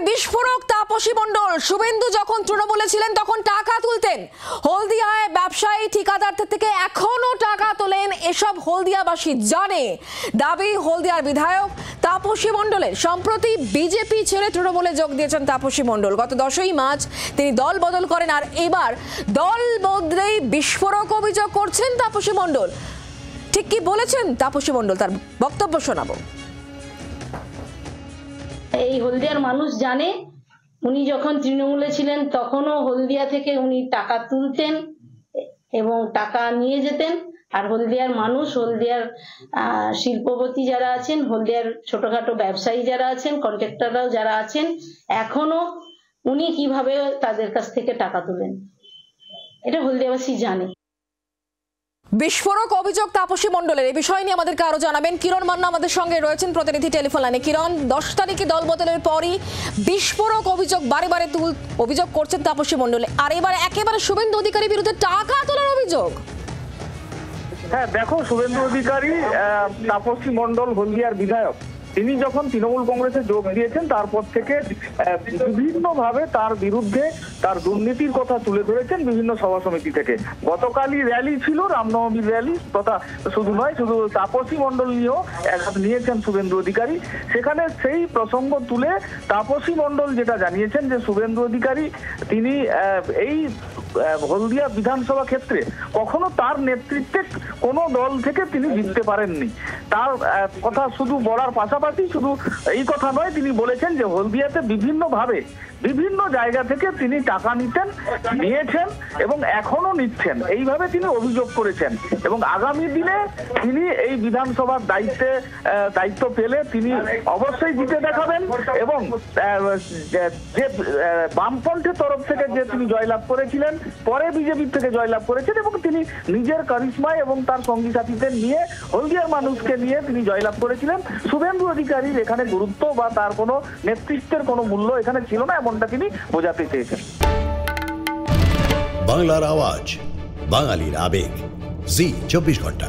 বিস্ফোরক তাপসী মণ্ডল। শুভেন্দু যখন তৃণমূলে ছিলেন তখন টাকা তুলতেন হলদিয়ায় ব্যবসায়ী ঠিকাদারদের থেকে, এখনো টাকা তোলেন। এসব হলদিয়াবাসী জানে। দাবি হলদিয়ার বিধায়ক তাপসী মণ্ডলের। সম্প্রতি বিজেপি ছেড়ে তৃণমূলে যোগ দিয়েছেন তাপসী মণ্ডল। গত 10ই মার্চ তিনি দল বদল করেন, আর এবার দল বদলেই বিস্ফোরক অভিযোগ করছেন তাপসী মণ্ডল। ঠিক কি বলেছেন তাপসী মণ্ডল, তার বক্তব্য শোনাবো। এই হলদিয়ার মানুষ জানে, উনি যখন তৃণমূলে ছিলেন তখনও হলদিয়া থেকে উনি টাকা তুলতেন এবং টাকা নিয়ে যেতেন। আর হলদিয়ার মানুষ, হলদিয়ার শিল্পপতি যারা আছেন, হলদিয়ার ছোটখাটো ব্যবসায়ী যারা আছেন, কন্ট্রাক্টররাও যারা আছেন, এখনো উনি কিভাবে তাদের কাছ থেকে টাকা তোলেন, এটা হলদিয়াবাসী জানে। বিস্ফোরক অভিযোগ তাপসী মণ্ডলের। এই বিষয় নিয়ে আমাদেরকে আরো জানাবেন কিরণ মান্না আমাদের সঙ্গে রয়েছেন প্রতিনিধি টেলিফোন লাইনে। কিরণ, 10 তারিখে দল বদলের পরই বিস্ফোরক অভিযোগ বারে বারে অভিযোগ করছেন তাপসী মণ্ডল, আর এবার একেবারে শুভেন্দু অধিকারীর বিরুদ্ধে টাকা তোলার অভিযোগ। হ্যাঁ দেখো, শুভেন্দু অধিকারী তাপসী মণ্ডল হলদিয়ার বিধায়ক, তিনি যখন তৃণমূল কংগ্রেসে যোগ দিয়েছেন তারপর থেকে বিভিন্নভাবে তার বিরুদ্ধে তার দুর্নীতির কথা তুলে ধরেছেন বিভিন্ন সভা সমিতি থেকে। গতকালই র্যালি ছিল, রামনবমীর র্যালি, তথা শুধু নয়, শুধু তাপসী মণ্ডল নিয়েও নিয়েছেন শুভেন্দু অধিকারী। সেখানে সেই প্রসঙ্গ তুলে তাপসী মণ্ডল যেটা জানিয়েছেন যে শুভেন্দু অধিকারী তিনি এই হলদিয়া বিধানসভা ক্ষেত্রে কখনো তার নেতৃত্বে কোনো দল থেকে তিনি জিততে পারেননি। তার কথা শুধু বলার পাশাপাশি শুধু এই কথা নয়, তিনি বলেছেন যে হলদিয়াতে বিভিন্ন জায়গা থেকে তিনি টাকা নিয়েছেন এবং এখনো নিচ্ছেন, এইভাবে তিনি অভিযোগ করেছেন। এবং আগামী দিনে তিনি এই বিধানসভার দায়িত্ব পেলে তিনি অবশ্যই জিতে দেখাবেন। এবং যে বামফ্রন্টের তরফ থেকে যে তিনি জয়লাভ করেছিলেন, পরে বিজেপি থেকে জয়লাভ করেছেন, এবং তিনি নিজের কারিশমায় এবং তার সঙ্গী সাথীদের নিয়ে, হলদিয়ার মানুষকে নিয়ে তিনি জয়লাভ করেছিলেন। শুভেন্দু অধিকারীর এখানে গুরুত্ব বা তার কোনো নেতৃত্বের কোনো মূল্য এখানে ছিল না, এমনটা তিনি বোঝাতে চেয়েছেন। বাংলার আওয়াজ, বাঙালির আবেগ, জি 24 ঘন্টা।